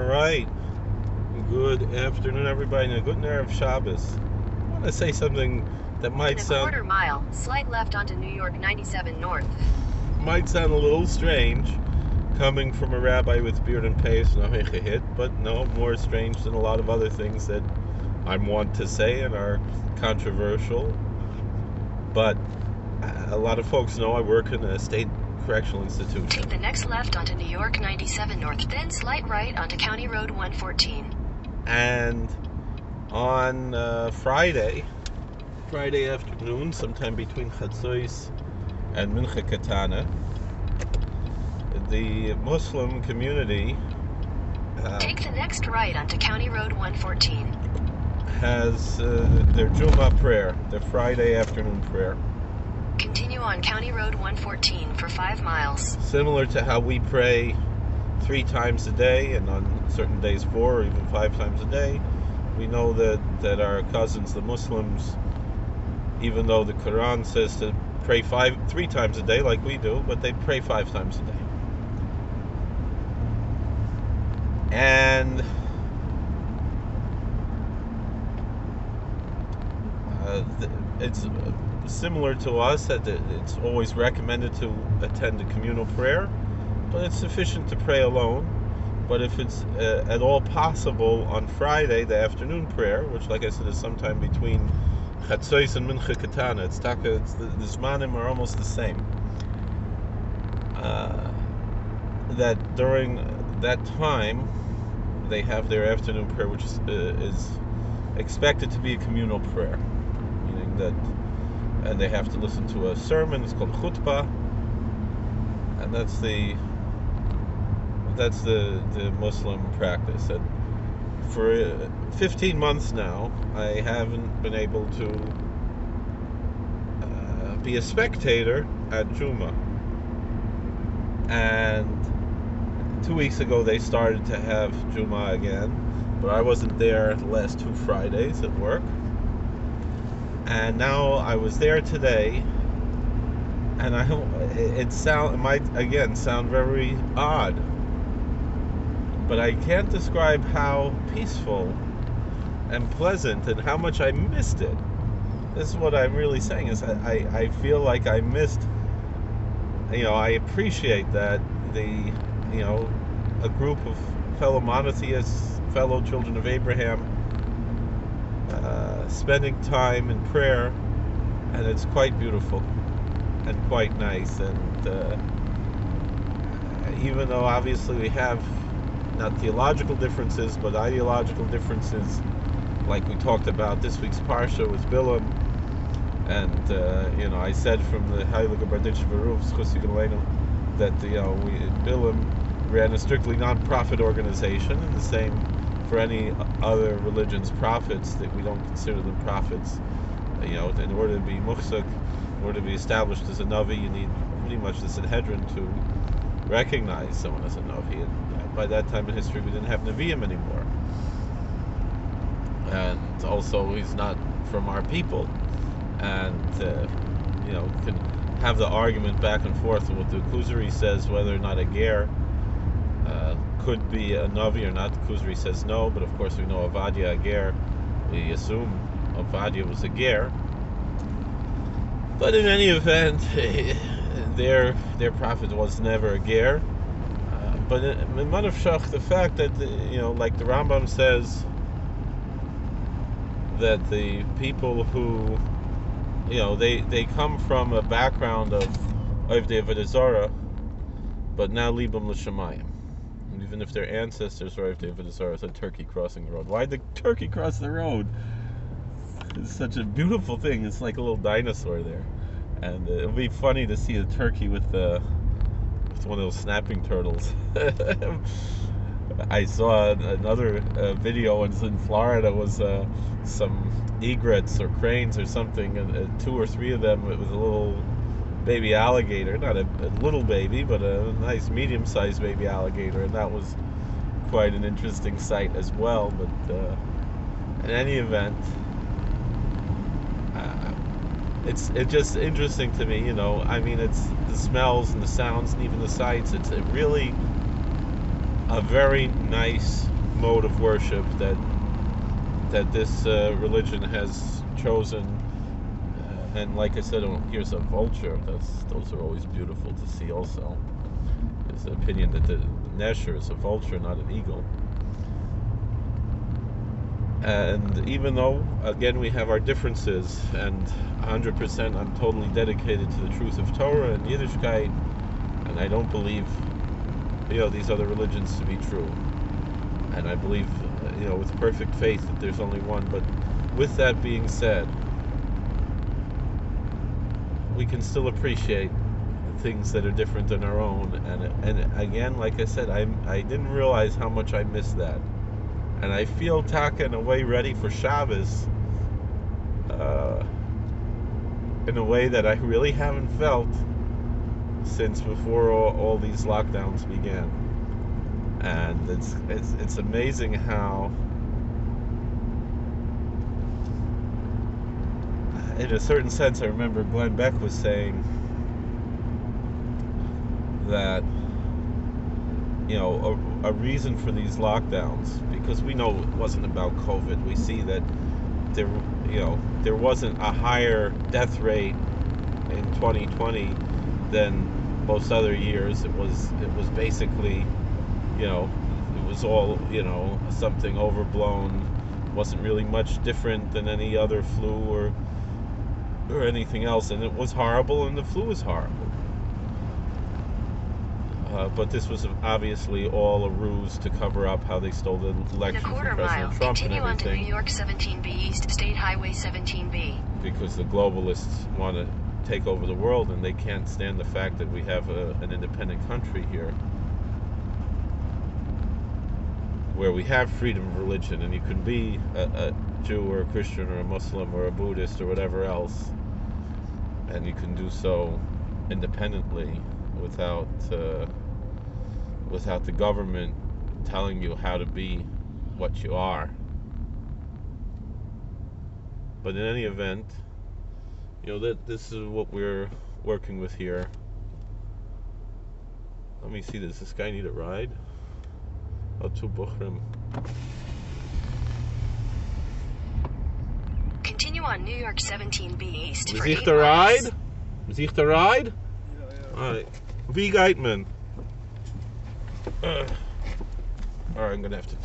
right. Good afternoon, everybody, and a good Erev Shabbos. I want to say something that might In a sound quarter mile, slide left onto New York 97 North. might sound a little strange, coming from a rabbi with beard and pace and a hit, but no more strange than a lot of other things that I want to say and are controversial. But a lot of folks know I work in a state correctional institution. Take the next left onto New York 97 North, then slide right onto County Road 114. And on Friday afternoon, sometime between Chatzois and Mincha Katana, the Muslim community Take the next right onto County Road 114. has their Jummah prayer, their Friday afternoon prayer. Continue on County Road 114 for 5 miles. Similar to how we pray 3 times a day, and on certain days 4 or even 5 times a day, we know that our cousins, the Muslims, even though the Quran says to pray 3 times a day like we do, but they pray 5 times a day. And it's similar to us that it's always recommended to attend a communal prayer, but it's sufficient to pray alone. But if it's at all possible on Friday, the afternoon prayer, which, like I said, is sometime between Chatzois and Mincha Katana, the Zmanim are almost the same. That during that time, they have their afternoon prayer, which is expected to be a communal prayer, meaning that, and they have to listen to a sermon. It's called chutbah, and that's the Muslim practice. And for 15 months now, I haven't been able to be a spectator at Jummah. And 2 weeks ago they started to have Jummah again, but I wasn't there the last 2 Fridays at work. And now I was there today, and it might again sound very odd, but I can't describe how peaceful and pleasant and how much I missed it. This is what I'm really saying, is I feel like I missed, I appreciate that a group of fellow monotheists, fellow children of Abraham, spending time in prayer, and it's quite beautiful and quite nice. And even though obviously we have not theological differences, but ideological differences, like we talked about this week's Parsha with Bilam, and I said from the Heilige Barditch Baruch that Bilam ran a strictly non-profit organization, and the same for any other religion's prophets, that we don't consider them prophets. In order to be muhsak, in order to be established as a Navi, you need pretty much the Sanhedrin to recognize someone as a Navi. And by that time in history, we didn't have Nevi'im anymore. And also, he's not from our people. And, can have the argument back and forth of what the Kuzari says, whether or not a ger could be a Navi or not. The Kuzari says no, but of course we know Avadia a ger. We assume Avadia was a ger. But in any event, their prophet was never a ger. But in Manav Shach, the fact that, like the Rambam says, that the people who, they come from a background of Ovdei Avodah Zarah, but now Libam L'Shamayim. And even if their ancestors were Ovdei Avodah Zarah, it's a turkey crossing the road. Why'd the turkey cross the road? It's such a beautiful thing. It's like a little dinosaur there. And it'll be funny to see a turkey with one of those snapping turtles. I saw another video in Florida, was some egrets or cranes or something, and 2 or 3 of them with a little baby alligator, not a little baby, but a nice medium-sized baby alligator, and that was quite an interesting sight as well. But in any event, it's just interesting to me, it's the smells and the sounds and even the sights. It's really a very nice mode of worship that this religion has chosen. And like I said, here's a vulture. Those are always beautiful to see. Also, there's an opinion that the Nesher is a vulture, not an eagle. And even though, again, we have our differences, and 100% I'm totally dedicated to the truth of Torah and Yiddishkeit, and I don't believe, these other religions to be true. And I believe, with perfect faith that there's only one. But with that being said, we can still appreciate things that are different than our own. And again, like I said, I didn't realize how much I missed that. And I feel Taka in a way ready for Shabbos, in a way that I really haven't felt since before all these lockdowns began. And it's amazing how, in a certain sense, I remember Glenn Beck was saying that, a reason for these lockdowns, because we know it wasn't about COVID. We see that there wasn't a higher death rate in 2020 than most other years. It was basically, it was all, something overblown. Wasn't really much different than any other flu or anything else, and it was horrible, and the flu was horrible. But this was obviously all a ruse to cover up how they stole the election from President Trump and everything. Continue on to New York 17B East, State Highway 17B. Because the globalists want to take over the world, and they can't stand the fact that we have an independent country here where we have freedom of religion, and you can be a Jew or a Christian or a Muslim or a Buddhist or whatever else, and you can do so independently without the government telling you how to be what you are. But in any event, this is what we're working with here. Let me see, does this guy need a ride? Oh, two Bukhrim. Continue on New York 17B East for 8 Is the miles. ride? Is the ride? Yeah. Alright. Wie Geitman. Alright, I'm gonna have to